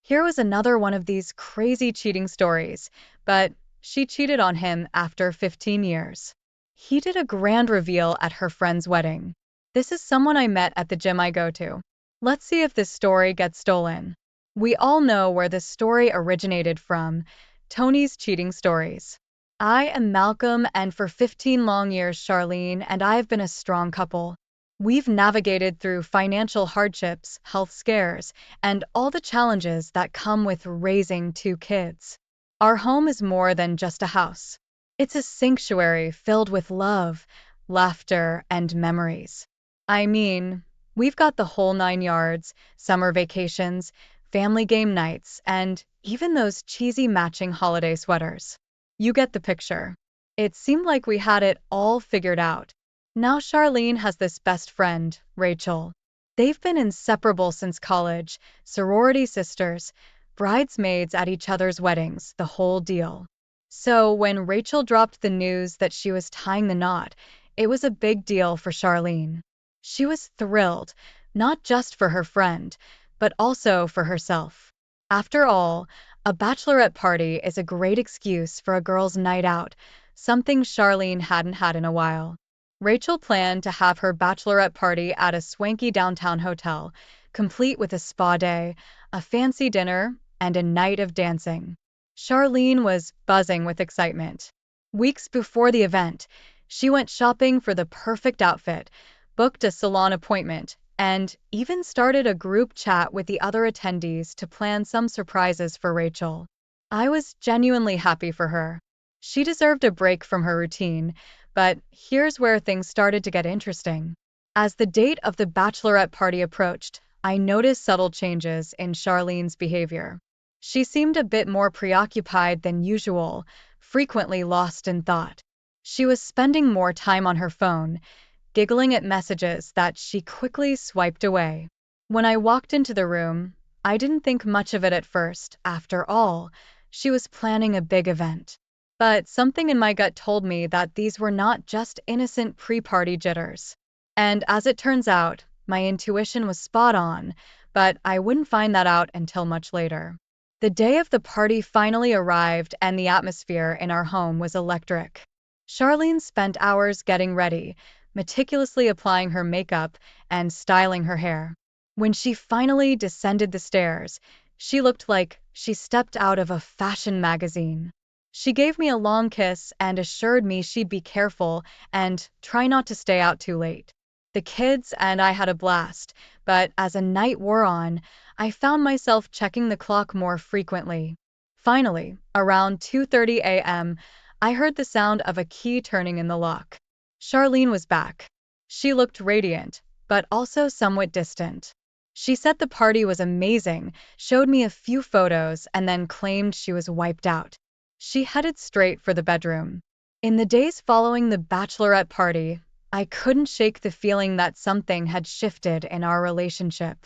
Here was another one of these crazy cheating stories, but she cheated on him after 15 years. He did a grand reveal at her friend's wedding. This is someone I met at the gym I go to. Let's see if this story gets stolen. We all know where this story originated from: Tony's cheating stories. I am Malcolm, and for 15 long years, Charlene and I have been a strong couple. We've navigated through financial hardships, health scares, and all the challenges that come with raising two kids. Our home is more than just a house. It's a sanctuary filled with love, laughter, and memories. I mean, we've got the whole 9 yards: summer vacations, family game nights, and even those cheesy matching holiday sweaters. You get the picture. It seemed like we had it all figured out. Now Charlene has this best friend, Rachel. They've been inseparable since college, sorority sisters, bridesmaids at each other's weddings, the whole deal. So when Rachel dropped the news that she was tying the knot, it was a big deal for Charlene. She was thrilled, not just for her friend, but also for herself. After all, a bachelorette party is a great excuse for a girl's night out, something Charlene hadn't had in a while. Rachel planned to have her bachelorette party at a swanky downtown hotel, complete with a spa day, a fancy dinner, and a night of dancing. Charlene was buzzing with excitement. Weeks before the event, she went shopping for the perfect outfit, booked a salon appointment, and even started a group chat with the other attendees to plan some surprises for Rachel. I was genuinely happy for her. She deserved a break from her routine, but here's where things started to get interesting. As the date of the bachelorette party approached, I noticed subtle changes in Charlene's behavior. She seemed a bit more preoccupied than usual, frequently lost in thought. She was spending more time on her phone, giggling at messages that she quickly swiped away. When I walked into the room, I didn't think much of it at first. After all, she was planning a big event. But something in my gut told me that these were not just innocent pre-party jitters. And as it turns out, my intuition was spot on, but I wouldn't find that out until much later. The day of the party finally arrived, and the atmosphere in our home was electric. Charlene spent hours getting ready, meticulously applying her makeup and styling her hair. When she finally descended the stairs, she looked like she stepped out of a fashion magazine. She gave me a long kiss and assured me she'd be careful and try not to stay out too late. The kids and I had a blast, but as the night wore on, I found myself checking the clock more frequently. Finally, around 2:30 a.m., I heard the sound of a key turning in the lock. Charlene was back. She looked radiant, but also somewhat distant. She said the party was amazing, showed me a few photos, and then claimed she was wiped out. She headed straight for the bedroom. In the days following the bachelorette party, I couldn't shake the feeling that something had shifted in our relationship.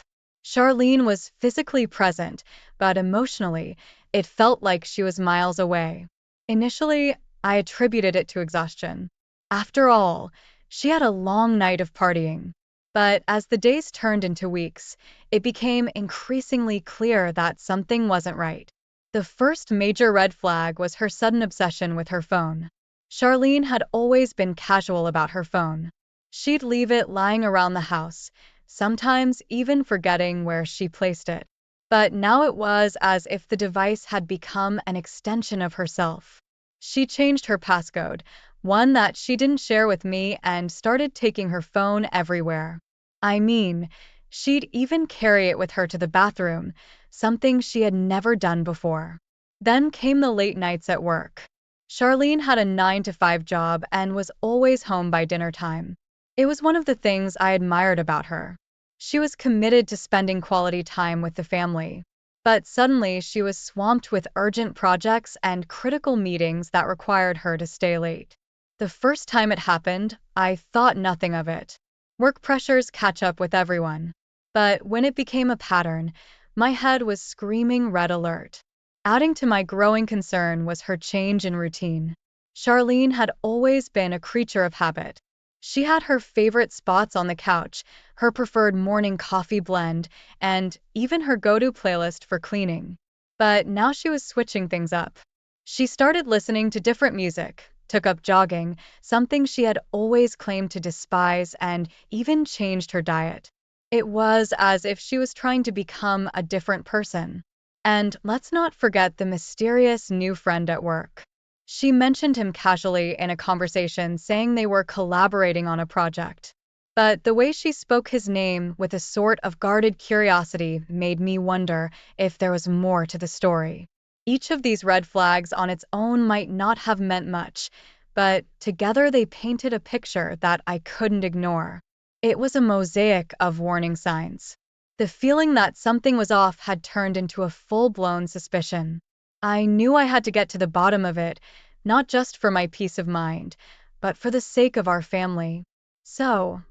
Charlene was physically present, but emotionally, it felt like she was miles away. Initially, I attributed it to exhaustion. After all, she had a long night of partying. But as the days turned into weeks, it became increasingly clear that something wasn't right. The first major red flag was her sudden obsession with her phone. Charlene had always been casual about her phone. She'd leave it lying around the house, sometimes even forgetting where she placed it. But now it was as if the device had become an extension of herself. She changed her passcode, one that she didn't share with me, and started taking her phone everywhere. I mean, she'd even carry it with her to the bathroom, something she had never done before. Then came the late nights at work. Charlene had a 9 to 5 job and was always home by dinner time. It was one of the things I admired about her. She was committed to spending quality time with the family. But suddenly she was swamped with urgent projects and critical meetings that required her to stay late. The first time it happened, I thought nothing of it. Work pressures catch up with everyone. But when it became a pattern, my head was screaming red alert. Adding to my growing concern was her change in routine. Charlene had always been a creature of habit. She had her favorite spots on the couch, her preferred morning coffee blend, and even her go-to playlist for cleaning. But now she was switching things up. She started listening to different music, took up jogging, something she had always claimed to despise, and even changed her diet. It was as if she was trying to become a different person. And let's not forget the mysterious new friend at work. She mentioned him casually in a conversation, saying they were collaborating on a project. But the way she spoke his name with a sort of guarded curiosity made me wonder if there was more to the story. Each of these red flags on its own might not have meant much, but together they painted a picture that I couldn't ignore. It was a mosaic of warning signs. The feeling that something was off had turned into a full-blown suspicion. I knew I had to get to the bottom of it, not just for my peace of mind, but for the sake of our family. So,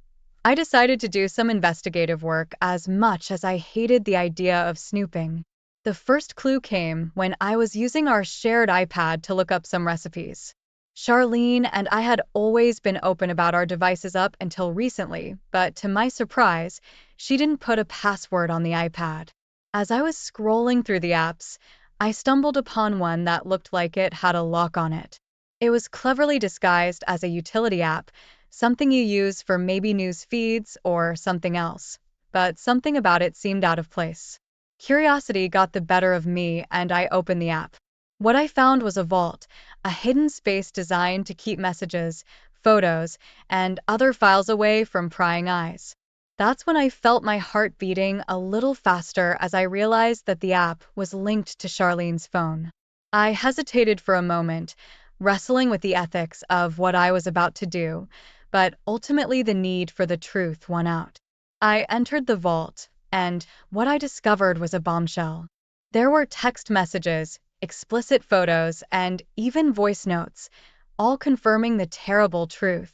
I decided to do some investigative work as much as I hated the idea of snooping. The first clue came when I was using our shared iPad to look up some recipes. Charlene and I had always been open about our devices up until recently, but to my surprise, she didn't put a password on the iPad. As I was scrolling through the apps, I stumbled upon one that looked like it had a lock on it. It was cleverly disguised as a utility app, something you use for maybe news feeds or something else, but something about it seemed out of place. Curiosity got the better of me and I opened the app. What I found was a vault, a hidden space designed to keep messages, photos, and other files away from prying eyes. That's when I felt my heart beating a little faster as I realized that the app was linked to Charlene's phone. I hesitated for a moment, wrestling with the ethics of what I was about to do, but ultimately the need for the truth won out. I entered the vault, and what I discovered was a bombshell. There were text messages, explicit photos, and even voice notes, all confirming the terrible truth.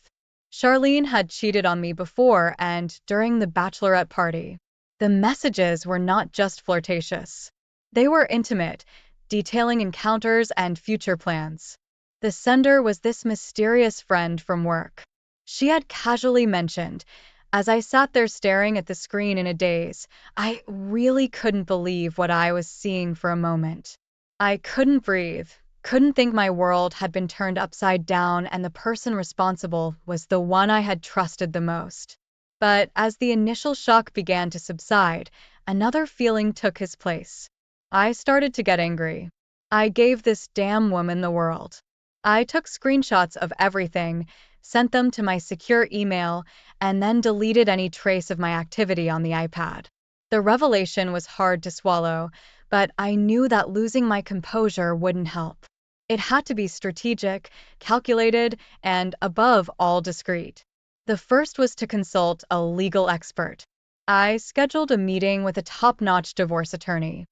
Charlene had cheated on me before and during the bachelorette party. The messages were not just flirtatious. They were intimate, detailing encounters and future plans. The sender was this mysterious friend from work. She had casually mentioned, as I sat there staring at the screen in a daze, I really couldn't believe what I was seeing for a moment. I couldn't breathe, couldn't think my world had been turned upside down and the person responsible was the one I had trusted the most. But as the initial shock began to subside, another feeling took his place. I started to get angry. I gave this damn woman the world. I took screenshots of everything, sent them to my secure email, and then deleted any trace of my activity on the iPad. The revelation was hard to swallow, but I knew that losing my composure wouldn't help. It had to be strategic, calculated, and above all discreet. The first was to consult a legal expert. I scheduled a meeting with a top-notch divorce attorney.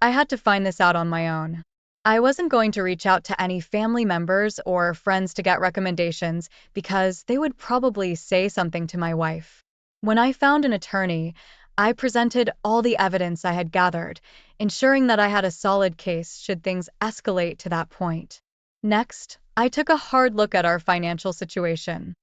I had to find this out on my own. I wasn't going to reach out to any family members or friends to get recommendations because they would probably say something to my wife. When I found an attorney, I presented all the evidence I had gathered, ensuring that I had a solid case should things escalate to that point. Next, I took a hard look at our financial situation.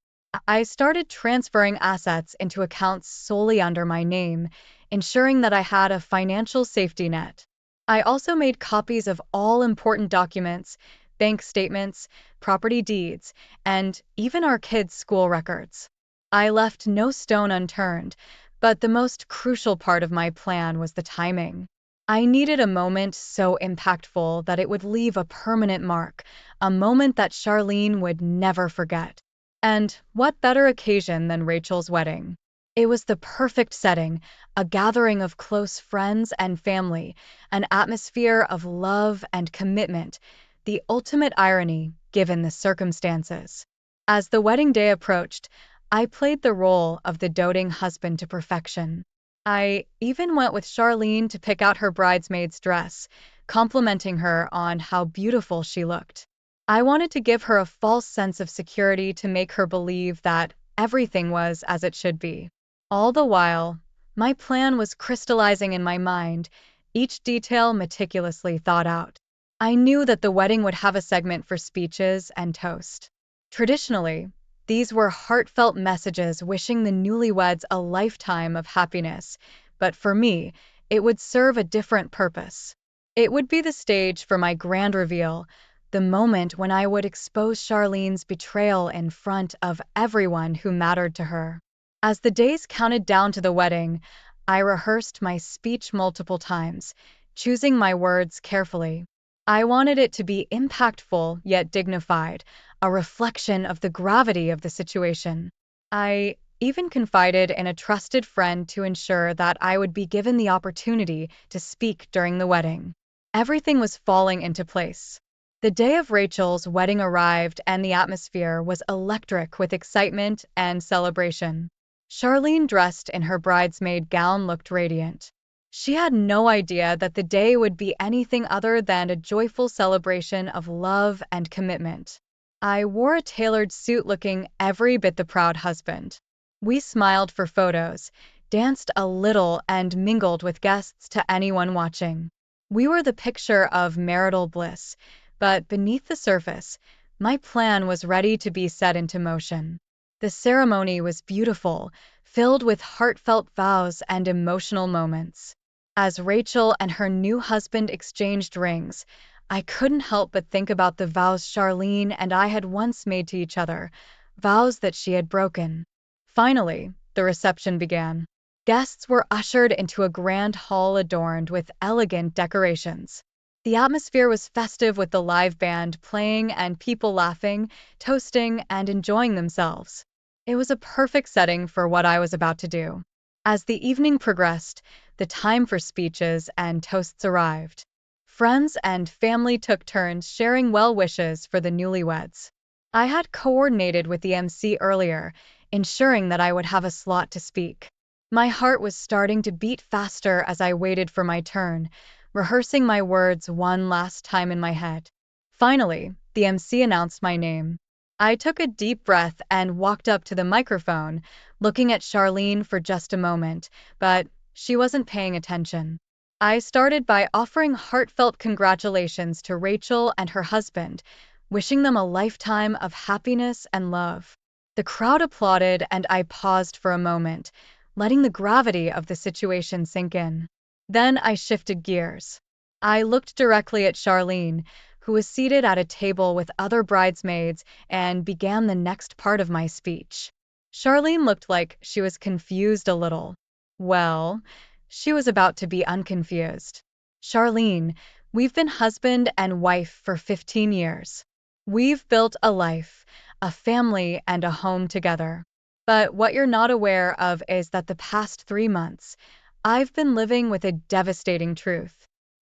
I started transferring assets into accounts solely under my name, ensuring that I had a financial safety net. I also made copies of all important documents, bank statements, property deeds, and even our kids' school records. I left no stone unturned, but the most crucial part of my plan was the timing. I needed a moment so impactful that it would leave a permanent mark, a moment that Charlene would never forget. And what better occasion than Rachel's wedding? It was the perfect setting, a gathering of close friends and family, an atmosphere of love and commitment, the ultimate irony given the circumstances. As the wedding day approached, I played the role of the doting husband to perfection. I even went with Charlene to pick out her bridesmaid's dress, complimenting her on how beautiful she looked. I wanted to give her a false sense of security to make her believe that everything was as it should be. All the while, my plan was crystallizing in my mind, each detail meticulously thought out. I knew that the wedding would have a segment for speeches and toast. Traditionally, These were heartfelt messages wishing the newlyweds a lifetime of happiness, but for me, it would serve a different purpose. It would be the stage for my grand reveal, the moment when I would expose Charlene's betrayal in front of everyone who mattered to her. As the days counted down to the wedding, I rehearsed my speech multiple times, choosing my words carefully. I wanted it to be impactful yet dignified, a reflection of the gravity of the situation. I even confided in a trusted friend to ensure that I would be given the opportunity to speak during the wedding. Everything was falling into place. The day of Rachel's wedding arrived, and the atmosphere was electric with excitement and celebration. Charlene, dressed in her bridesmaid gown, looked radiant. She had no idea that the day would be anything other than a joyful celebration of love and commitment. I wore a tailored suit, looking every bit the proud husband. We smiled for photos, danced a little, and mingled with guests to anyone watching. We were the picture of marital bliss, but beneath the surface, my plan was ready to be set into motion. The ceremony was beautiful, filled with heartfelt vows and emotional moments. As Rachel and her new husband exchanged rings, I couldn't help but think about the vows Charlene and I had once made to each other, vows that she had broken. Finally, the reception began. Guests were ushered into a grand hall adorned with elegant decorations. The atmosphere was festive, with the live band playing and people laughing, toasting, and enjoying themselves. It was a perfect setting for what I was about to do. As the evening progressed, the time for speeches and toasts arrived. Friends and family took turns sharing well wishes for the newlyweds. I had coordinated with the MC earlier, ensuring that I would have a slot to speak. My heart was starting to beat faster as I waited for my turn, rehearsing my words one last time in my head. Finally, the MC announced my name. I took a deep breath and walked up to the microphone, looking at Charlene for just a moment, but she wasn't paying attention. I started by offering heartfelt congratulations to Rachel and her husband, wishing them a lifetime of happiness and love. The crowd applauded, and I paused for a moment, letting the gravity of the situation sink in. Then I shifted gears. I looked directly at Charlene, who was seated at a table with other bridesmaids, and began the next part of my speech. Charlene looked like she was confused a little. Well, she was about to be unconfused. Charlene, we've been husband and wife for 15 years. We've built a life, a family, and a home together. But what you're not aware of is that the past 3 months, I've been living with a devastating truth.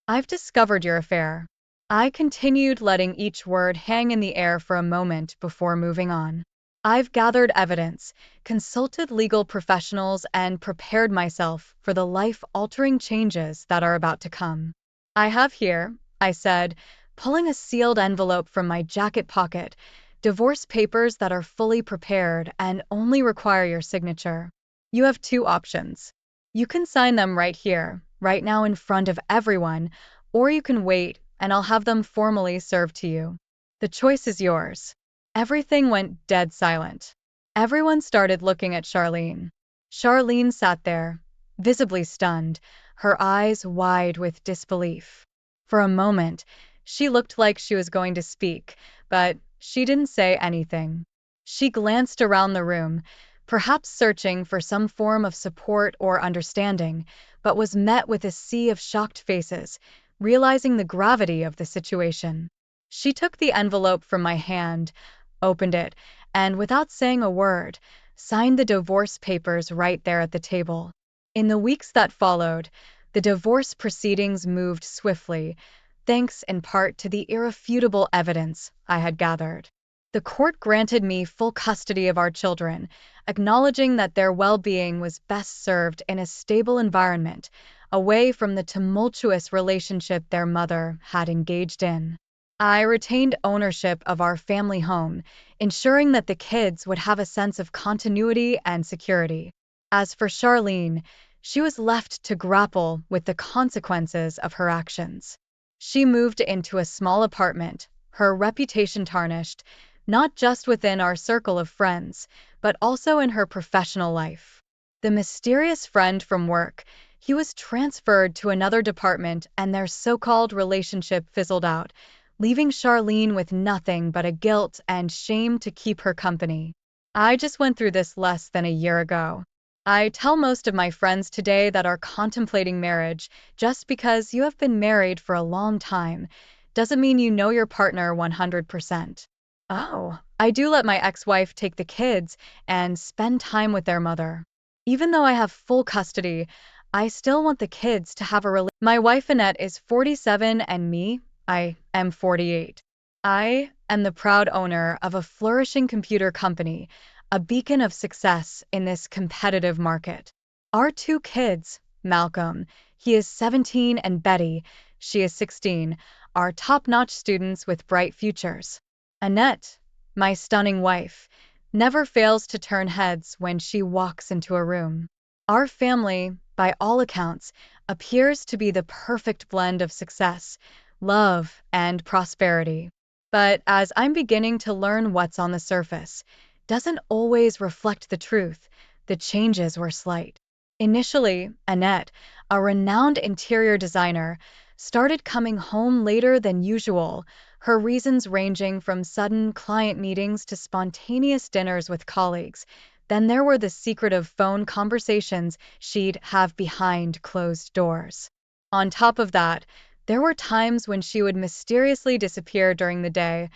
I've discovered your affair. I continued, letting each word hang in the air for a moment before moving on. I've gathered evidence, consulted legal professionals, and prepared myself for the life-altering changes that are about to come. I have here, I said, pulling a sealed envelope from my jacket pocket, divorce papers that are fully prepared and only require your signature. You have two options. You can sign them right here, right now in front of everyone, or you can wait and I'll have them formally served to you. The choice is yours. Everything went dead silent. Everyone started looking at Charlene. Charlene sat there, visibly stunned, her eyes wide with disbelief. For a moment, she looked like she was going to speak, but she didn't say anything. She glanced around the room, perhaps searching for some form of support or understanding, but was met with a sea of shocked faces, realizing the gravity of the situation. She took the envelope from my hand, opened it, and without saying a word, signed the divorce papers right there at the table. In the weeks that followed, the divorce proceedings moved swiftly, thanks in part to the irrefutable evidence I had gathered. The court granted me full custody of our children, acknowledging that their well-being was best served in a stable environment, away from the tumultuous relationship their mother had engaged in. I retained ownership of our family home, ensuring that the kids would have a sense of continuity and security. As for Charlene, she was left to grapple with the consequences of her actions. She moved into a small apartment, her reputation tarnished, not just within our circle of friends, but also in her professional life. The mysterious friend from work, he was transferred to another department and their so-called relationship fizzled out, leaving Charlene with nothing but a guilt and shame to keep her company. I just went through this less than a year ago. I tell most of my friends today that are contemplating marriage just because you have been married for a long time doesn't mean you know your partner 100%. Oh, I do let my ex-wife take the kids and spend time with their mother. Even though I have full custody, I still want the kids to have a relationship. My wife Annette is 47 and me, I am 48. I am the proud owner of a flourishing computer company, a beacon of success in this competitive market. Our two kids, Malcolm, he is 17, and Betty, she is 16, are top-notch students with bright futures. Annette, my stunning wife, never fails to turn heads when she walks into a room. Our family, by all accounts, appears to be the perfect blend of success, love, and prosperity. But as I'm beginning to learn what's on the surface, doesn't always reflect the truth. The changes were slight. Initially, Annette, a renowned interior designer, started coming home later than usual, her reasons ranging from sudden client meetings to spontaneous dinners with colleagues. Then there were the secretive phone conversations she'd have behind closed doors. On top of that, there were times when she would mysteriously disappear during the day,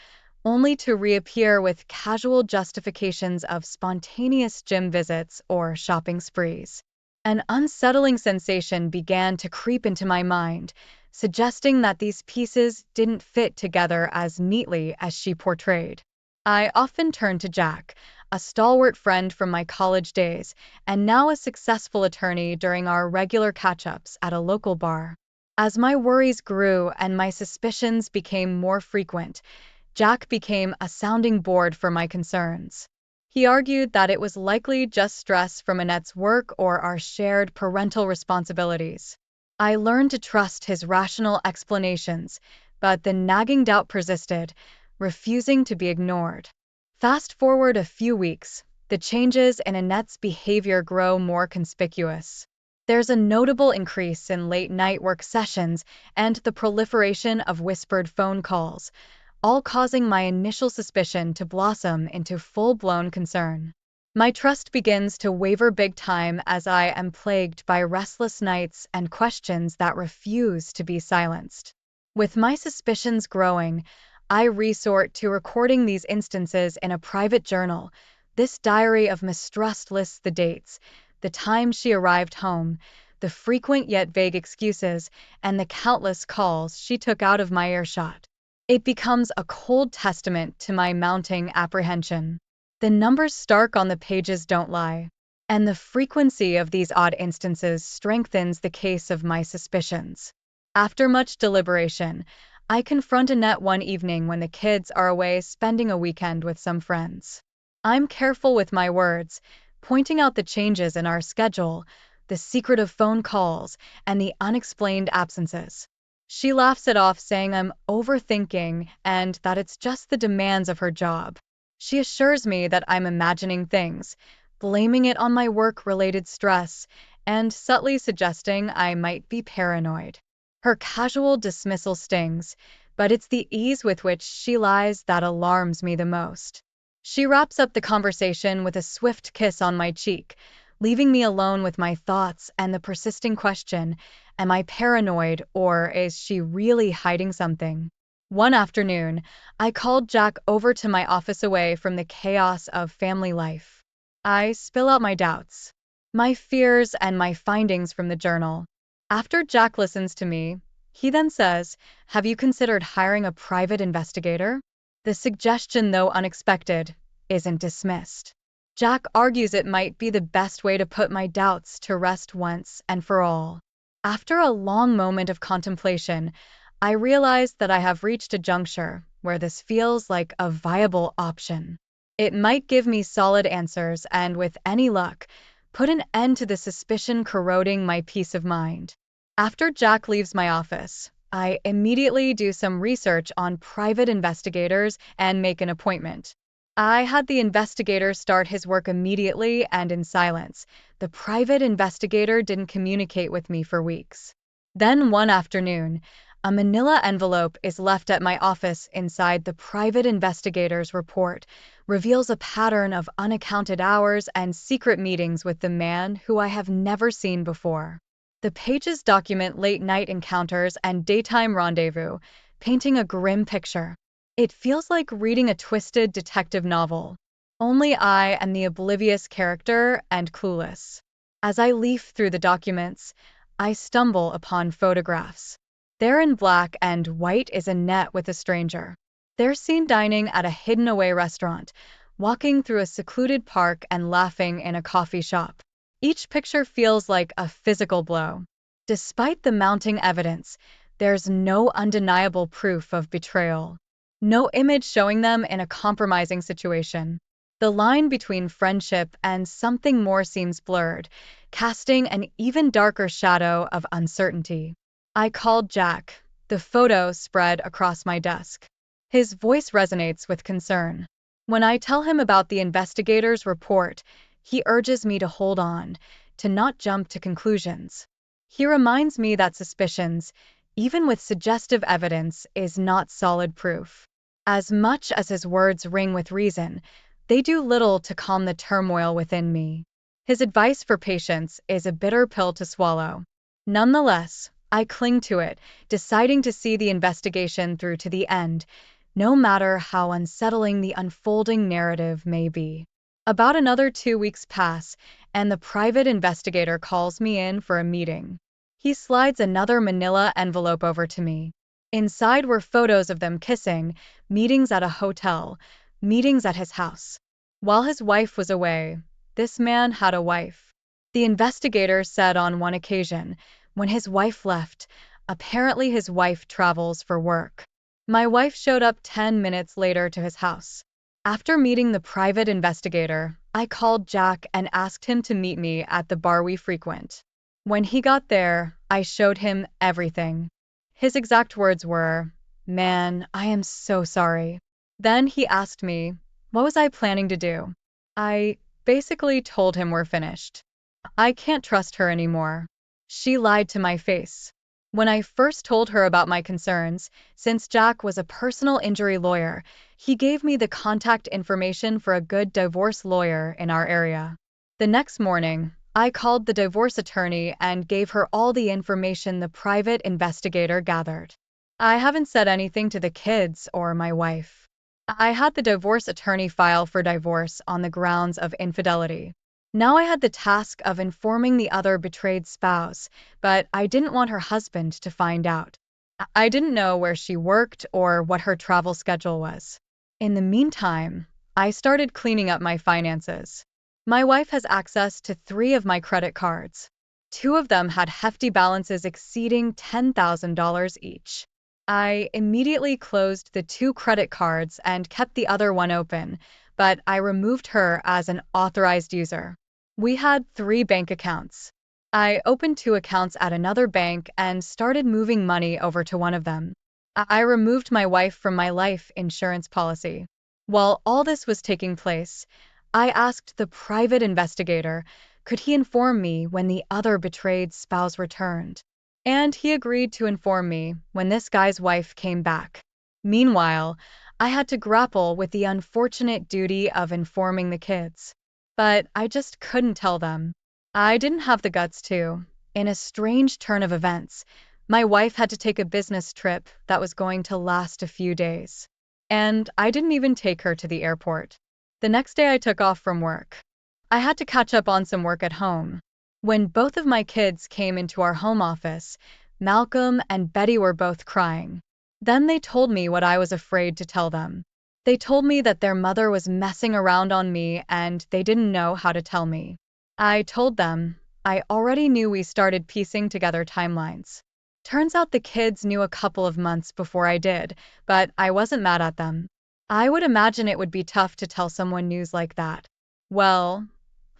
only to reappear with casual justifications of spontaneous gym visits or shopping sprees. An unsettling sensation began to creep into my mind, suggesting that these pieces didn't fit together as neatly as she portrayed. I often turned to Jack, a stalwart friend from my college days, and now a successful attorney during our regular catch-ups at a local bar. As my worries grew and my suspicions became more frequent, Jack became a sounding board for my concerns. He argued that it was likely just stress from Annette's work or our shared parental responsibilities. I learned to trust his rational explanations, but the nagging doubt persisted, refusing to be ignored. Fast forward a few weeks, the changes in Annette's behavior grow more conspicuous. There's a notable increase in late-night work sessions and the proliferation of whispered phone calls, all causing my initial suspicion to blossom into full-blown concern. My trust begins to waver big time as I am plagued by restless nights and questions that refuse to be silenced. With my suspicions growing, I resort to recording these instances in a private journal. This diary of mistrust lists the dates, the time she arrived home, the frequent yet vague excuses, and the countless calls she took out of my earshot. It becomes a cold testament to my mounting apprehension. The numbers stark on the pages don't lie, and the frequency of these odd instances strengthens the case of my suspicions. After much deliberation, I confront Annette one evening when the kids are away spending a weekend with some friends. I'm careful with my words, pointing out the changes in our schedule, the secretive phone calls, and the unexplained absences. She laughs it off, saying I'm overthinking and that it's just the demands of her job. She assures me that I'm imagining things, blaming it on my work-related stress, and subtly suggesting I might be paranoid. Her casual dismissal stings, but it's the ease with which she lies that alarms me the most. She wraps up the conversation with a swift kiss on my cheek, leaving me alone with my thoughts and the persisting question, am I paranoid or is she really hiding something? One afternoon, I called Jack over to my office away from the chaos of family life. I spill out my doubts, my fears, and my findings from the journal. After Jack listens to me, he then says, have you considered hiring a private investigator? The suggestion, though unexpected, isn't dismissed. Jack argues it might be the best way to put my doubts to rest once and for all. After a long moment of contemplation, I realize that I have reached a juncture where this feels like a viable option. It might give me solid answers and, with any luck, put an end to the suspicion corroding my peace of mind. After Jack leaves my office, I immediately do some research on private investigators and make an appointment. I had the investigator start his work immediately and in silence. The private investigator didn't communicate with me for weeks. Then one afternoon, a manila envelope is left at my office inside the private investigator's report, reveals a pattern of unaccounted hours and secret meetings with the man who I have never seen before. The pages document late-night encounters and daytime rendezvous, painting a grim picture. It feels like reading a twisted detective novel. Only I am the oblivious character and clueless. As I leaf through the documents, I stumble upon photographs. There in black and white is Annette with a stranger. They're seen dining at a hidden-away restaurant, walking through a secluded park and laughing in a coffee shop. Each picture feels like a physical blow. Despite the mounting evidence, there's no undeniable proof of betrayal. No image showing them in a compromising situation. The line between friendship and something more seems blurred, casting an even darker shadow of uncertainty. I called Jack. The photo spread across my desk. His voice resonates with concern. When I tell him about the investigator's report, he urges me to hold on, to not jump to conclusions. He reminds me that suspicions, even with suggestive evidence, is not solid proof. As much as his words ring with reason, they do little to calm the turmoil within me. His advice for patience is a bitter pill to swallow. Nonetheless, I cling to it, deciding to see the investigation through to the end, no matter how unsettling the unfolding narrative may be. About another 2 weeks pass, and the private investigator calls me in for a meeting. He slides another manila envelope over to me. Inside were photos of them kissing, meetings at a hotel, meetings at his house. While his wife was away, this man had a wife. The investigator said on one occasion, when his wife left, apparently his wife travels for work. My wife showed up 10 minutes later to his house. After meeting the private investigator, I called Jack and asked him to meet me at the bar we frequent. When he got there, I showed him everything. His exact words were, "Man, I am so sorry." Then he asked me, what was I planning to do? I basically told him we're finished. I can't trust her anymore. She lied to my face. When I first told her about my concerns, since Jack was a personal injury lawyer, he gave me the contact information for a good divorce lawyer in our area. The next morning, I called the divorce attorney and gave her all the information the private investigator gathered. I haven't said anything to the kids or my wife. I had the divorce attorney file for divorce on the grounds of infidelity. Now I had the task of informing the other betrayed spouse, but I didn't want her husband to find out. I didn't know where she worked or what her travel schedule was. In the meantime, I started cleaning up my finances. My wife has access to 3 of my credit cards. 2 of them had hefty balances exceeding $10,000 each. I immediately closed the 2 credit cards and kept the other one open, but I removed her as an authorized user. We had 3 bank accounts. I opened 2 accounts at another bank and started moving money over to one of them. I removed my wife from my life insurance policy. While all this was taking place, I asked the private investigator, could he inform me when the other betrayed spouse returned? And he agreed to inform me when this guy's wife came back. Meanwhile, I had to grapple with the unfortunate duty of informing the kids. But I just couldn't tell them. I didn't have the guts to. In a strange turn of events, my wife had to take a business trip that was going to last a few days. And I didn't even take her to the airport. The next day I took off from work. I had to catch up on some work at home. When both of my kids came into our home office, Malcolm and Betty were both crying. Then they told me what I was afraid to tell them. They told me that their mother was messing around on me and they didn't know how to tell me. I told them I already knew. We started piecing together timelines. Turns out the kids knew a couple of months before I did, but I wasn't mad at them. I would imagine it would be tough to tell someone news like that. Well,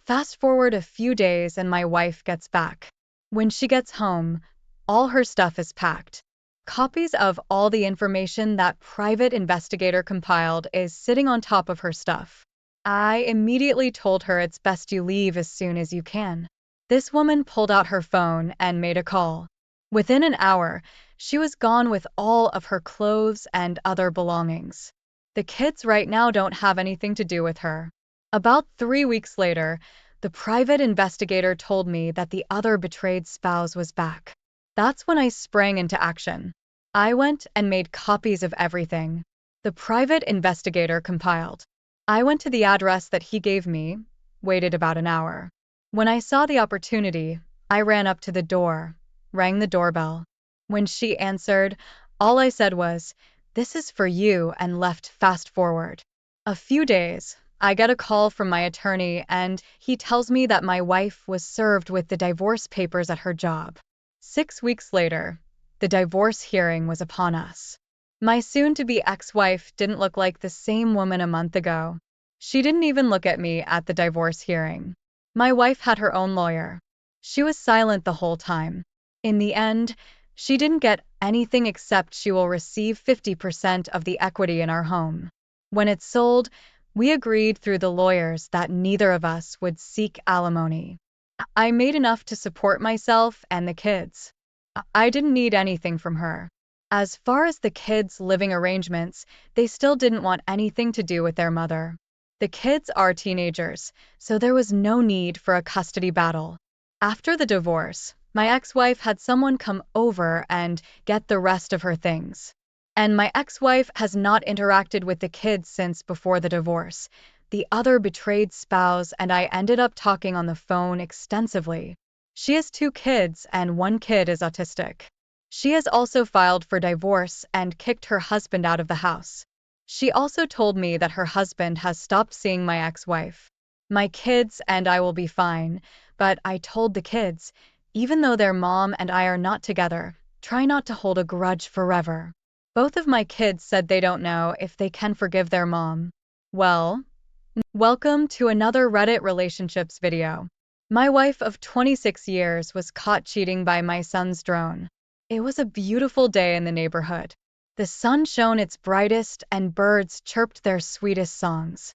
fast forward a few days and my wife gets back. When she gets home, all her stuff is packed. Copies of all the information that private investigator compiled is sitting on top of her stuff. I immediately told her it's best you leave as soon as you can. This woman pulled out her phone and made a call. Within an hour, she was gone with all of her clothes and other belongings. The kids right now don't have anything to do with her. About 3 weeks later, the private investigator told me that the other betrayed spouse was back. That's when I sprang into action. I went and made copies of everything the private investigator compiled. I went to the address that he gave me, waited about an hour. When I saw the opportunity, I ran up to the door, rang the doorbell. When she answered, all I said was, "This is for you," and left fast forward. A few days, I get a call from my attorney and he tells me that my wife was served with the divorce papers at her job. 6 weeks later, the divorce hearing was upon us. My soon-to-be ex-wife didn't look like the same woman a month ago. She didn't even look at me at the divorce hearing. My wife had her own lawyer. She was silent the whole time. In the end, she didn't get anything except she will receive 50% of the equity in our home. When it's sold, we agreed through the lawyers that neither of us would seek alimony. I made enough to support myself and the kids. I didn't need anything from her. As far as the kids' living arrangements, they still didn't want anything to do with their mother. The kids are teenagers, so there was no need for a custody battle. After the divorce, my ex-wife had someone come over and get the rest of her things. And my ex-wife has not interacted with the kids since before the divorce. The other betrayed spouse and I ended up talking on the phone extensively. She has 2 kids and one kid is autistic. She has also filed for divorce and kicked her husband out of the house. She also told me that her husband has stopped seeing my ex-wife. My kids and I will be fine, but I told the kids, even though their mom and I are not together, try not to hold a grudge forever. Both of my kids said they don't know if they can forgive their mom. Well, welcome to another Reddit relationships video. My wife of 26 years was caught cheating by my son's drone. It was a beautiful day in the neighborhood. The sun shone its brightest and birds chirped their sweetest songs.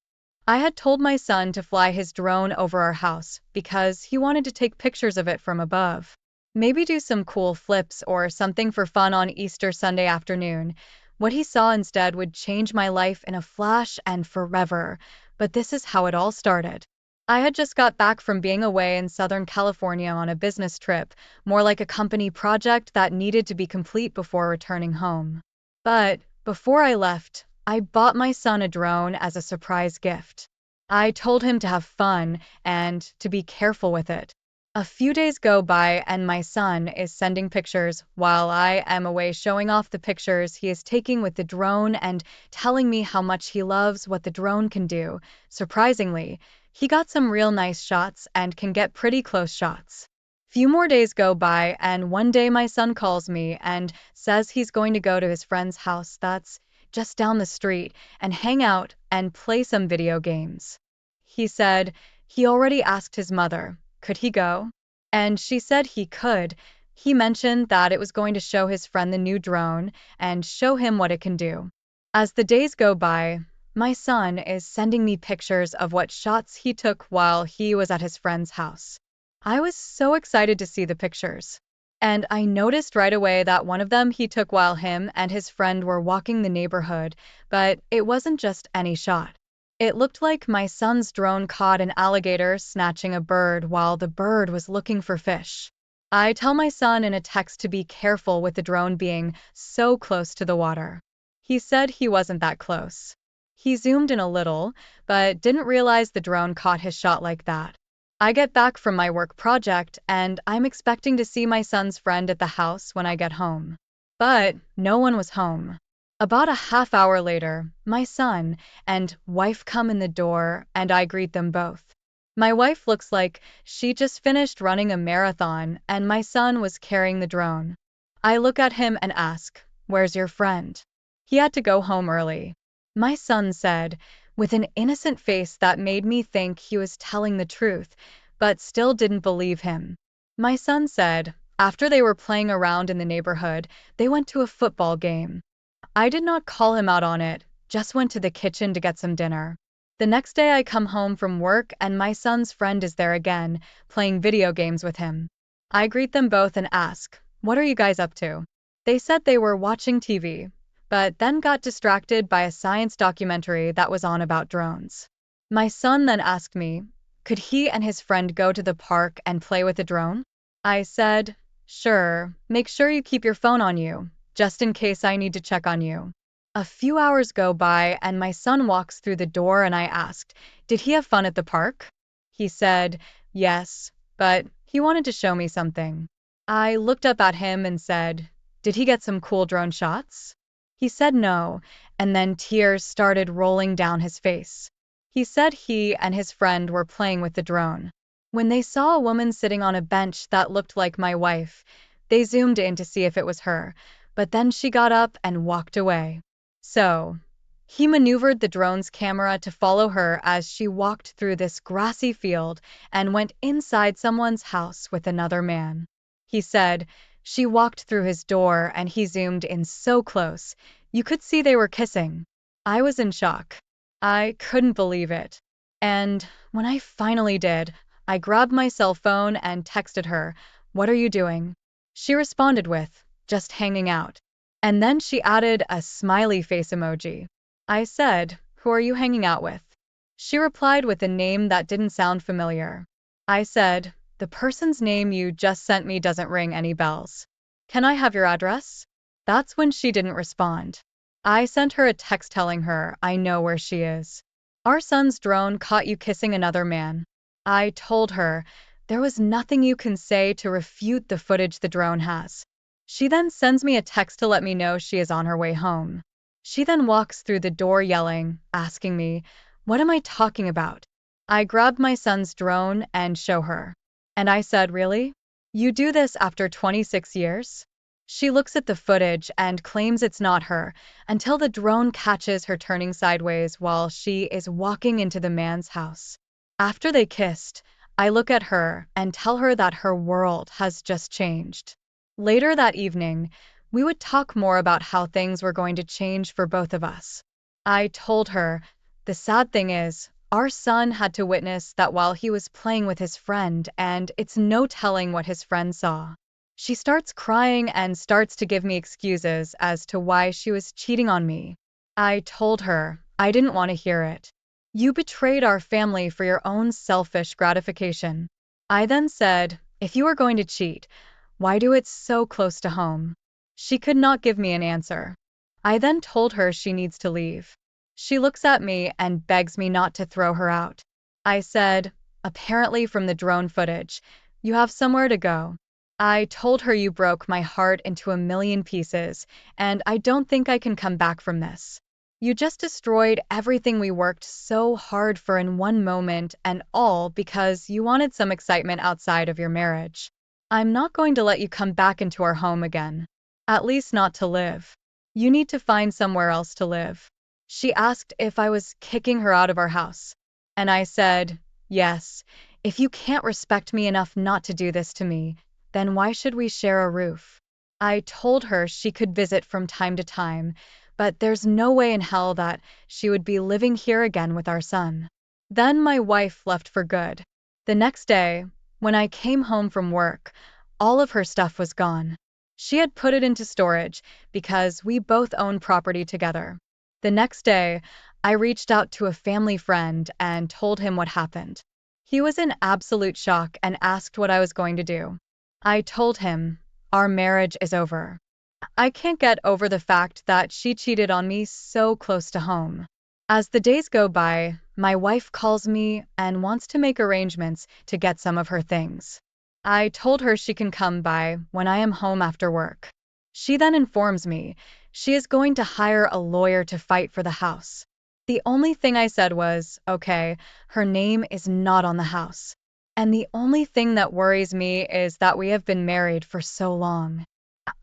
I had told my son to fly his drone over our house because he wanted to take pictures of it from above. Maybe do some cool flips or something for fun on Easter Sunday afternoon. What he saw instead would change my life in a flash and forever, but this is how it all started. I had just got back from being away in Southern California on a business trip, more like a company project that needed to be complete before returning home. But before I left, I bought my son a drone as a surprise gift. I told him to have fun and to be careful with it. A few days go by and my son is sending pictures while I am away showing off the pictures he is taking with the drone and telling me how much he loves what the drone can do. Surprisingly, he got some real nice shots and can get pretty close shots. Few more days go by and one day my son calls me and says he's going to go to his friend's house that's just down the street and hang out and play some video games. He said he already asked his mother, could he go? And she said he could. He mentioned that it was going to show his friend the new drone and show him what it can do. As the days go by, my son is sending me pictures of what shots he took while he was at his friend's house. I was so excited to see the pictures. And I noticed right away that one of them he took while him and his friend were walking the neighborhood, but it wasn't just any shot. It looked like my son's drone caught an alligator snatching a bird while the bird was looking for fish. I tell my son in a text to be careful with the drone being so close to the water. He said he wasn't that close. He zoomed in a little, but didn't realize the drone caught his shot like that. I get back from my work project and I'm expecting to see my son's friend at the house when I get home. But no one was home. About a half hour later, my son and wife come in the door and I greet them both. My wife looks like she just finished running a marathon and my son was carrying the drone. I look at him and ask, "Where's your friend?" He had to go home early. My son said, with an innocent face that made me think he was telling the truth, but still didn't believe him. My son said, After they were playing around in the neighborhood, they went to a football game. I did not call him out on it, just went to the kitchen to get some dinner. The next day I come home from work and my son's friend is there again, playing video games with him. I greet them both and ask, "What are you guys up to?" They said they were watching TV, but then got distracted by a science documentary that was on about drones. My son then asked me, could he and his friend go to the park and play with a drone? I said, sure, make sure you keep your phone on you, just in case I need to check on you. A few hours go by and my son walks through the door and I asked, did he have fun at the park? He said, yes, but he wanted to show me something. I looked up at him and said, did he get some cool drone shots? He said no, and then tears started rolling down his face. He said he and his friend were playing with the drone. When they saw a woman sitting on a bench that looked like my wife, they zoomed in to see if it was her, but then she got up and walked away. So, he maneuvered the drone's camera to follow her as she walked through this grassy field and went inside someone's house with another man. He said, she walked through his door and he zoomed in so close, you could see they were kissing. I was in shock. I couldn't believe it. And when I finally did, I grabbed my cell phone and texted her, what are you doing? She responded with, just hanging out. And then she added a smiley face emoji. I said, who are you hanging out with? She replied with a name that didn't sound familiar. I said, the person's name you just sent me doesn't ring any bells. Can I have your address? That's when she didn't respond. I sent her a text telling her I know where she is. Our son's drone caught you kissing another man. I told her, there was nothing you can say to refute the footage the drone has. She then sends me a text to let me know she is on her way home. She then walks through the door yelling, asking me, what am I talking about? I grabbed my son's drone and show her. And I said, really? You do this after 26 years? She looks at the footage and claims it's not her until the drone catches her turning sideways while she is walking into the man's house. After they kissed, I look at her and tell her that her world has just changed. Later that evening, we would talk more about how things were going to change for both of us. I told her, the sad thing is, our son had to witness that while he was playing with his friend, and it's no telling what his friend saw. She starts crying and starts to give me excuses as to why she was cheating on me. I told her, I didn't want to hear it. You betrayed our family for your own selfish gratification. I then said, if you are going to cheat, why do it so close to home? She could not give me an answer. I then told her she needs to leave. She looks at me and begs me not to throw her out. I said, apparently from the drone footage, you have somewhere to go. I told her you broke my heart into a million pieces, and I don't think I can come back from this. You just destroyed everything we worked so hard for in one moment, and all because you wanted some excitement outside of your marriage. I'm not going to let you come back into our home again. At least not to live. You need to find somewhere else to live. She asked if I was kicking her out of our house. And I said, yes, if you can't respect me enough not to do this to me, then why should we share a roof? I told her she could visit from time to time, but there's no way in hell that she would be living here again with our son. Then my wife left for good. The next day, when I came home from work, all of her stuff was gone. She had put it into storage because we both own property together. The next day, I reached out to a family friend and told him what happened. He was in absolute shock and asked what I was going to do. I told him, our marriage is over. I can't get over the fact that she cheated on me so close to home. As the days go by, my wife calls me and wants to make arrangements to get some of her things. I told her she can come by when I am home after work. She then informs me she is going to hire a lawyer to fight for the house. The only thing I said was, okay, her name is not on the house. And the only thing that worries me is that we have been married for so long.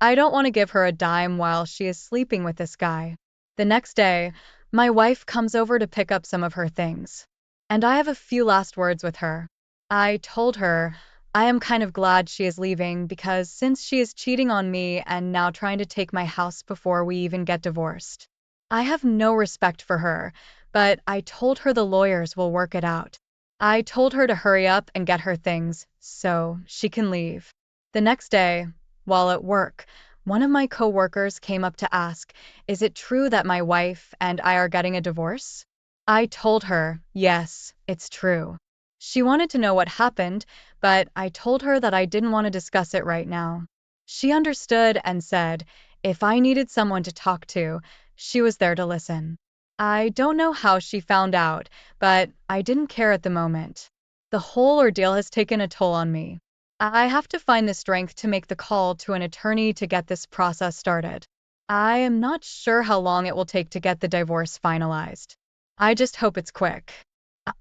I don't want to give her a dime while she is sleeping with this guy. The next day, my wife comes over to pick up some of her things. And I have a few last words with her. I told her, I am kind of glad she is leaving because since she is cheating on me and now trying to take my house before we even get divorced. I have no respect for her, but I told her the lawyers will work it out. I told her to hurry up and get her things so she can leave. The next day, while at work, one of my coworkers came up to ask, "Is it true that my wife and I are getting a divorce?" I told her, yes, it's true. She wanted to know what happened, but I told her that I didn't want to discuss it right now. She understood and said, if I needed someone to talk to, she was there to listen. I don't know how she found out, but I didn't care at the moment. The whole ordeal has taken a toll on me. I have to find the strength to make the call to an attorney to get this process started. I am not sure how long it will take to get the divorce finalized. I just hope it's quick.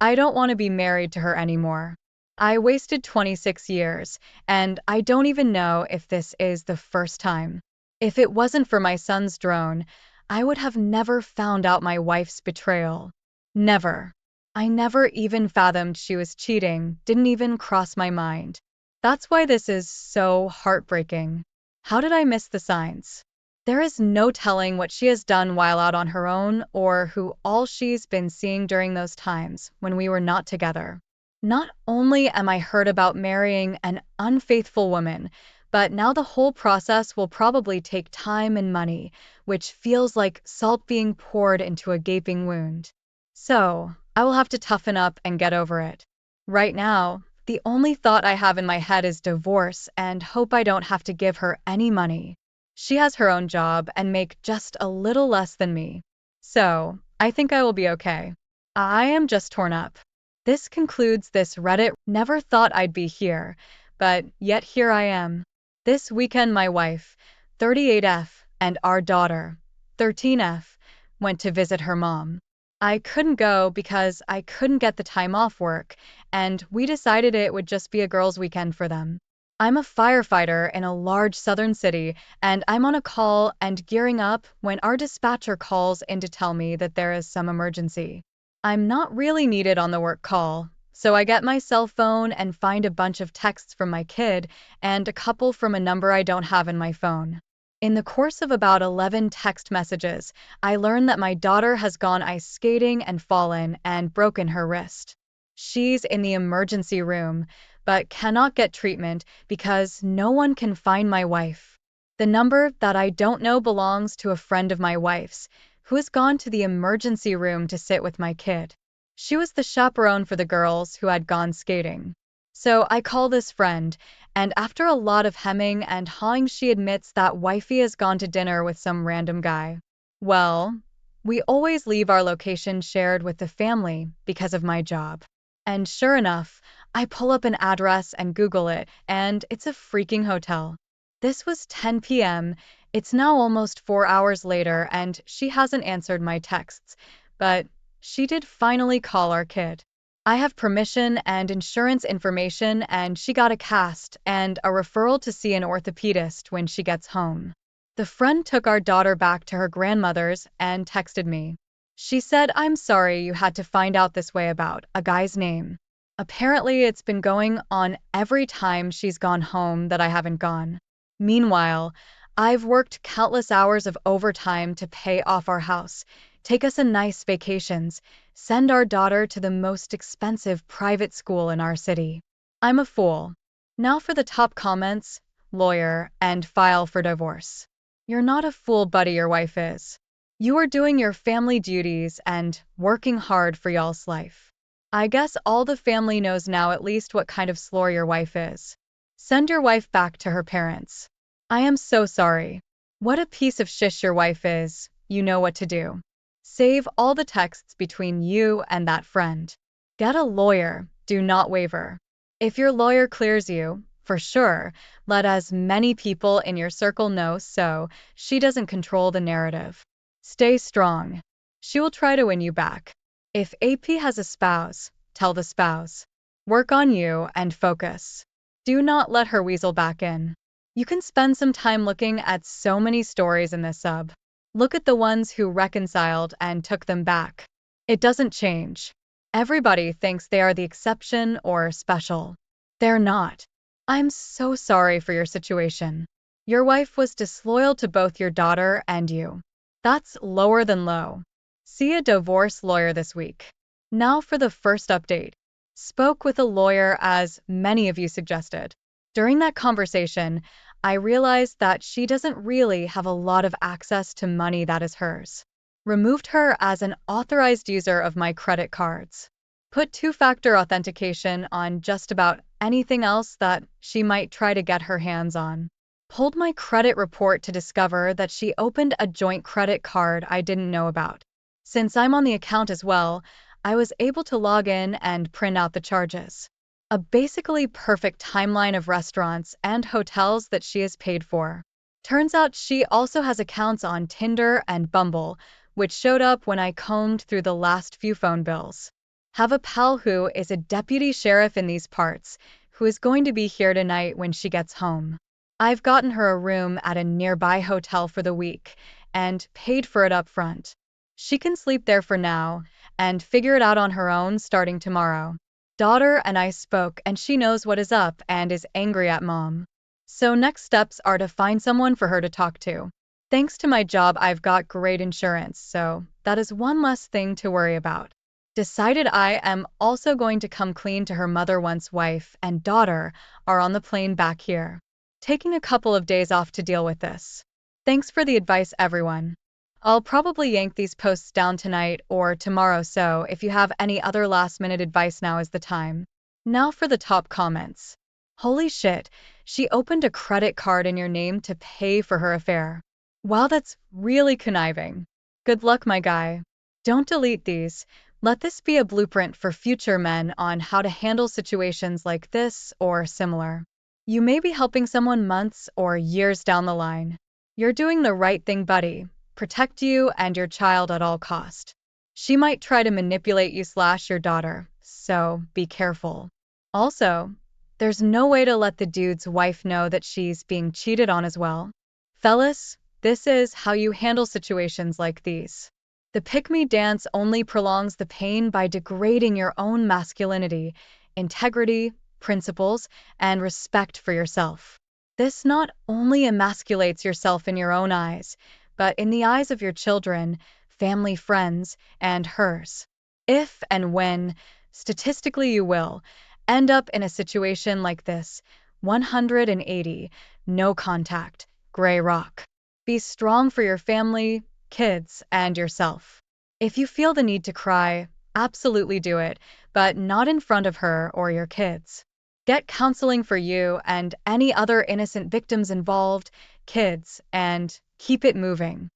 I don't want to be married to her anymore. I wasted 26 years, and I don't even know if this is the first time. If it wasn't for my son's drone, I would have never found out my wife's betrayal. Never. I never even fathomed she was cheating, didn't even cross my mind. That's why this is so heartbreaking. How did I miss the signs? There is no telling what she has done while out on her own or who all she's been seeing during those times when we were not together. Not only am I hurt about marrying an unfaithful woman, but now the whole process will probably take time and money, which feels like salt being poured into a gaping wound. So, I will have to toughen up and get over it. Right now, the only thought I have in my head is divorce and hope I don't have to give her any money. She has her own job and make just a little less than me. So, I think I will be okay. I am just torn up. This concludes this Reddit. Never thought I'd be here, but yet here I am. This weekend my wife, 38F, and our daughter, 13F, went to visit her mom. I couldn't go because I couldn't get the time off work, and we decided it would just be a girls' weekend for them. I'm a firefighter in a large southern city, and I'm on a call and gearing up when our dispatcher calls in to tell me that there is some emergency. I'm not really needed on the work call, so I get my cell phone and find a bunch of texts from my kid and a couple from a number I don't have in my phone. In the course of about 11 text messages, I learn that my daughter has gone ice skating and fallen and broken her wrist. She's in the emergency room, but cannot get treatment because no one can find my wife. The number that I don't know belongs to a friend of my wife's, who has gone to the emergency room to sit with my kid. She was the chaperone for the girls who had gone skating. So I call this friend, and after a lot of hemming and hawing, she admits that wifey has gone to dinner with some random guy. Well, we always leave our location shared with the family because of my job. And sure enough, I pull up an address and Google it, and it's a freaking hotel. This was 10 p.m. It's now almost 4 hours later, and she hasn't answered my texts, but she did finally call our kid. I have permission and insurance information, and she got a cast and a referral to see an orthopedist when she gets home. The friend took our daughter back to her grandmother's and texted me. She said, "I'm sorry you had to find out this way about a guy's name. Apparently it's been going on every time she's gone home that I haven't gone. Meanwhile, I've worked countless hours of overtime to pay off our house, take us a nice vacations, send our daughter to the most expensive private school in our city. I'm a fool." Now for the top comments, lawyer, and file for divorce. You're not a fool, buddy, your wife is. You are doing your family duties and working hard for y'all's life. I guess all the family knows now at least what kind of slore your wife is. Send your wife back to her parents. I am so sorry. What a piece of shish your wife is. You know what to do. Save all the texts between you and that friend. Get a lawyer. Do not waver. If your lawyer clears you, for sure, let as many people in your circle know so she doesn't control the narrative. Stay strong. She will try to win you back. If AP has a spouse, tell the spouse. Work on you and focus. Do not let her weasel back in. You can spend some time looking at so many stories in this sub. Look at the ones who reconciled and took them back. It doesn't change. Everybody thinks they are the exception or special. They're not. I'm so sorry for your situation. Your wife was disloyal to both your daughter and you. That's lower than low. See a divorce lawyer this week. Now for the first update. Spoke with a lawyer as many of you suggested. During that conversation, I realized that she doesn't really have a lot of access to money that is hers. Removed her as an authorized user of my credit cards. Put two-factor authentication on just about anything else that she might try to get her hands on. Pulled my credit report to discover that she opened a joint credit card I didn't know about. Since I'm on the account as well, I was able to log in and print out the charges. A basically perfect timeline of restaurants and hotels that she has paid for. Turns out she also has accounts on Tinder and Bumble, which showed up when I combed through the last few phone bills. Have a pal who is a deputy sheriff in these parts, who is going to be here tonight when she gets home. I've gotten her a room at a nearby hotel for the week, and paid for it up front. She can sleep there for now, and figure it out on her own starting tomorrow. Daughter and I spoke and she knows what is up and is angry at mom. So next steps are to find someone for her to talk to. Thanks to my job, I've got great insurance, so that is one less thing to worry about. Decided I am also going to come clean to her mother once wife and daughter are on the plane back here. Taking a couple of days off to deal with this. Thanks for the advice, everyone. I'll probably yank these posts down tonight or tomorrow, so if you have any other last-minute advice, now is the time. Now for the top comments. Holy shit, she opened a credit card in your name to pay for her affair. Wow, that's really conniving. Good luck, my guy. Don't delete these. Let this be a blueprint for future men on how to handle situations like this or similar. You may be helping someone months or years down the line. You're doing the right thing, buddy. Protect you and your child at all cost. She might try to manipulate you / your daughter, so be careful. Also, there's no way to let the dude's wife know that she's being cheated on as well. Fellas, this is how you handle situations like these. The pick-me dance only prolongs the pain by degrading your own masculinity, integrity, principles, and respect for yourself. This not only emasculates yourself in your own eyes, but in the eyes of your children, family, friends, and hers. If and when, statistically you will, end up in a situation like this, 180, no contact, gray rock. Be strong for your family, kids, and yourself. If you feel the need to cry, absolutely do it, but not in front of her or your kids. Get counseling for you and any other innocent victims involved, kids, and keep it moving.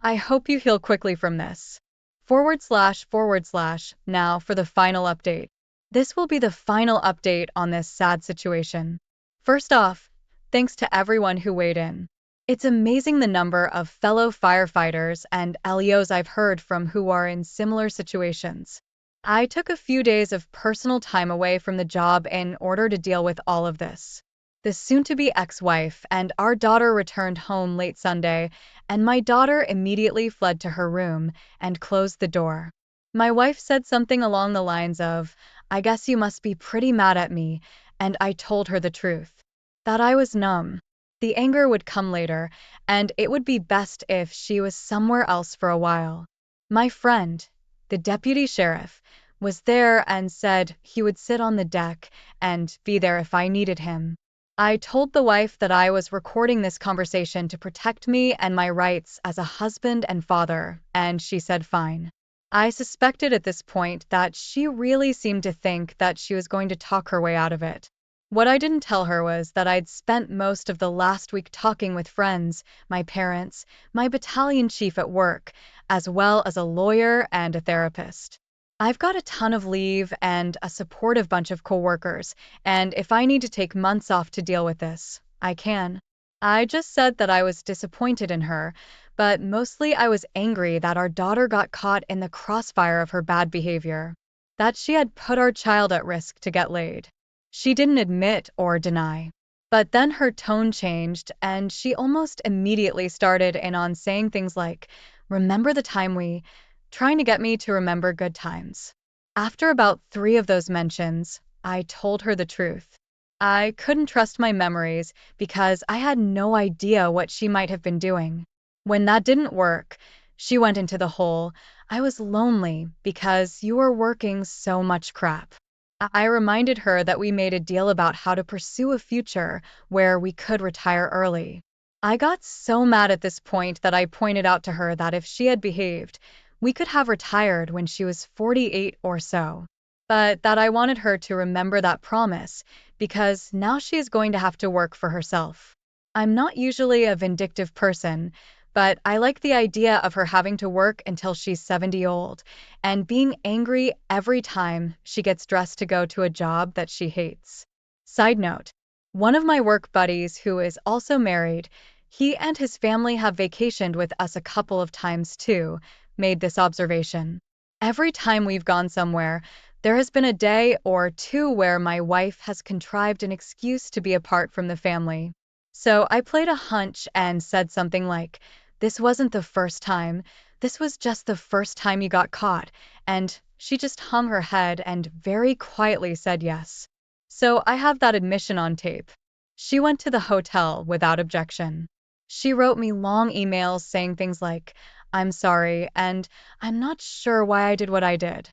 I hope you heal quickly from this. // Now for the final update. This will be the final update on this sad situation. First off, thanks to everyone who weighed in. It's amazing the number of fellow firefighters and LEOs I've heard from who are in similar situations. I took a few days of personal time away from the job in order to deal with all of this. The soon-to-be ex-wife and our daughter returned home late Sunday, and my daughter immediately fled to her room and closed the door. My wife said something along the lines of, "I guess you must be pretty mad at me," and I told her the truth. That I was numb. The anger would come later, and it would be best if she was somewhere else for a while. My friend, the deputy sheriff, was there and said he would sit on the deck and be there if I needed him. I told the wife that I was recording this conversation to protect me and my rights as a husband and father, and she said fine. I suspected at this point that she really seemed to think that she was going to talk her way out of it. What I didn't tell her was that I'd spent most of the last week talking with friends, my parents, my battalion chief at work, as well as a lawyer and a therapist. I've got a ton of leave and a supportive bunch of coworkers, and if I need to take months off to deal with this, I can. I just said that I was disappointed in her, but mostly I was angry that our daughter got caught in the crossfire of her bad behavior, that she had put our child at risk to get laid. She didn't admit or deny. But then her tone changed, and she almost immediately started in on saying things like, "Remember the time we," trying to get me to remember good times. After about 3 of those mentions, I told her the truth. I couldn't trust my memories because I had no idea what she might have been doing. When that didn't work, she went into the hole. I was lonely because you were working so much crap. I reminded her that we made a deal about how to pursue a future where we could retire early. I got so mad at this point that I pointed out to her that if she had behaved, we could have retired when she was 48 or so. But that I wanted her to remember that promise because now she is going to have to work for herself. I'm not usually a vindictive person, but I like the idea of her having to work until she's 70 old and being angry every time she gets dressed to go to a job that she hates. Side note, one of my work buddies who is also married, he and his family have vacationed with us a couple of times too, made this observation. Every time we've gone somewhere, there has been a day or two where my wife has contrived an excuse to be apart from the family. So I played a hunch and said something like, "This wasn't the first time. This was just the first time you got caught." And she just hung her head and very quietly said yes. So I have that admission on tape. She went to the hotel without objection. She wrote me long emails saying things like, "I'm sorry, and I'm not sure why I did what I did."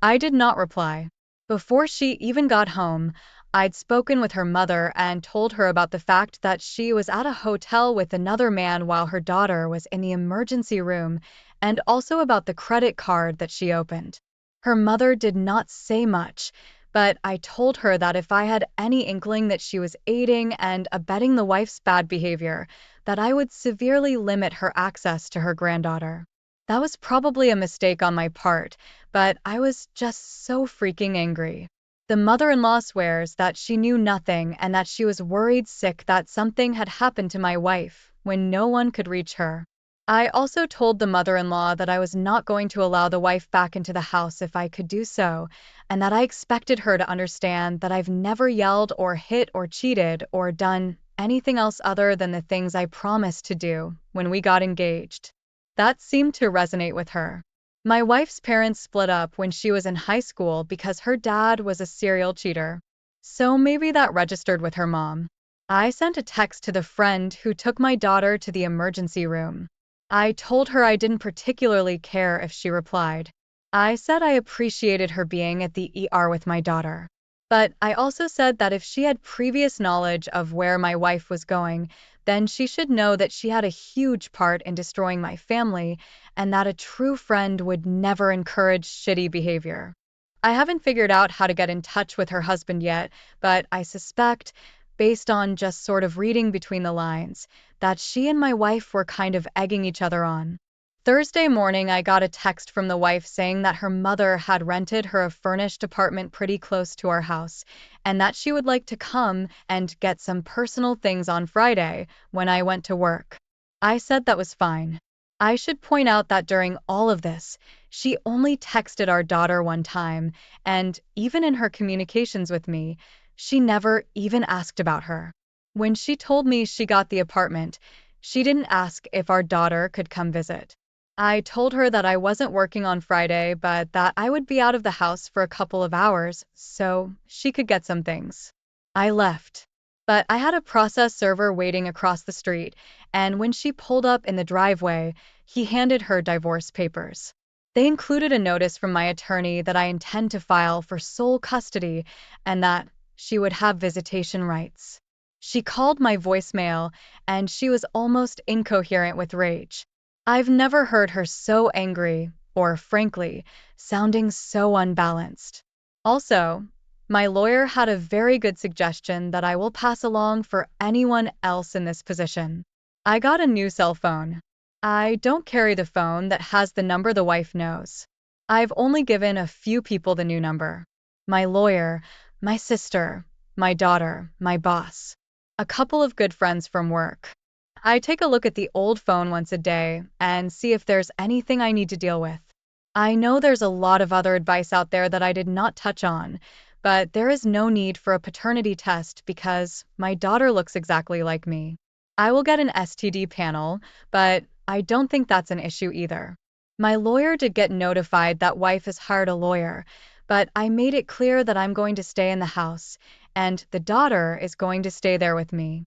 I did not reply. Before she even got home, I'd spoken with her mother and told her about the fact that she was at a hotel with another man while her daughter was in the emergency room, and also about the credit card that she opened. Her mother did not say much, but I told her that if I had any inkling that she was aiding and abetting the wife's bad behavior, that I would severely limit her access to her granddaughter. That was probably a mistake on my part, but I was just so freaking angry. The mother-in-law swears that she knew nothing and that she was worried sick that something had happened to my wife when no one could reach her. I also told the mother-in-law that I was not going to allow the wife back into the house if I could do so, and that I expected her to understand that I've never yelled or hit or cheated or done anything else other than the things I promised to do when we got engaged. That seemed to resonate with her. My wife's parents split up when she was in high school because her dad was a serial cheater. So maybe that registered with her mom. I sent a text to the friend who took my daughter to the emergency room. I told her I didn't particularly care if she replied. I said I appreciated her being at the ER with my daughter. But I also said that if she had previous knowledge of where my wife was going, then she should know that she had a huge part in destroying my family and that a true friend would never encourage shitty behavior. I haven't figured out how to get in touch with her husband yet, but I suspect, based on just sort of reading between the lines, that she and my wife were kind of egging each other on. Thursday morning, I got a text from the wife saying that her mother had rented her a furnished apartment pretty close to our house, and that she would like to come and get some personal things on Friday when I went to work. I said that was fine. I should point out that during all of this, she only texted our daughter one time, and even in her communications with me, she never even asked about her. When she told me she got the apartment, she didn't ask if our daughter could come visit. I told her that I wasn't working on Friday, but that I would be out of the house for a couple of hours, so she could get some things. I left. But I had a process server waiting across the street, and when she pulled up in the driveway, he handed her divorce papers. They included a notice from my attorney that I intend to file for sole custody and that she would have visitation rights. She called my voicemail, and she was almost incoherent with rage. I've never heard her so angry, or frankly, sounding so unbalanced. Also, my lawyer had a very good suggestion that I will pass along for anyone else in this position. I got a new cell phone. I don't carry the phone that has the number the wife knows. I've only given a few people the new number. My lawyer, my sister, my daughter, my boss, a couple of good friends from work. I take a look at the old phone once a day and see if there's anything I need to deal with. I know there's a lot of other advice out there that I did not touch on, but there is no need for a paternity test because my daughter looks exactly like me. I will get an STD panel, but I don't think that's an issue either. My lawyer did get notified that wife has hired a lawyer, but I made it clear that I'm going to stay in the house, and the daughter is going to stay there with me.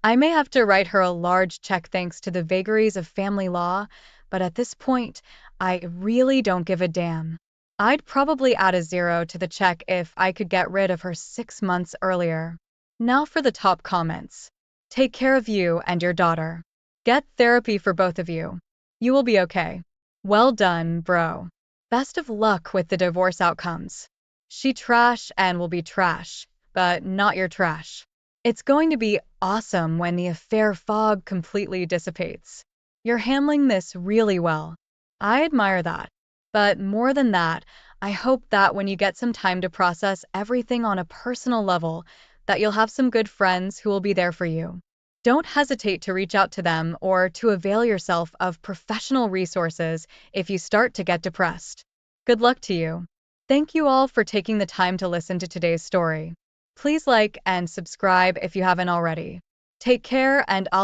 I may have to write her a large check thanks to the vagaries of family law, but at this point, I really don't give a damn. I'd probably add a zero to the check if I could get rid of her 6 months earlier. Now for the top comments. Take care of you and your daughter. Get therapy for both of you. You will be okay. Well done, bro. Best of luck with the divorce outcomes. She trash and will be trash, but not your trash. It's going to be awesome when the affair fog completely dissipates. You're handling this really well. I admire that. But more than that, I hope that when you get some time to process everything on a personal level, that you'll have some good friends who will be there for you. Don't hesitate to reach out to them or to avail yourself of professional resources if you start to get depressed. Good luck to you. Thank you all for taking the time to listen to today's story. Please like and subscribe if you haven't already. Take care, and I'll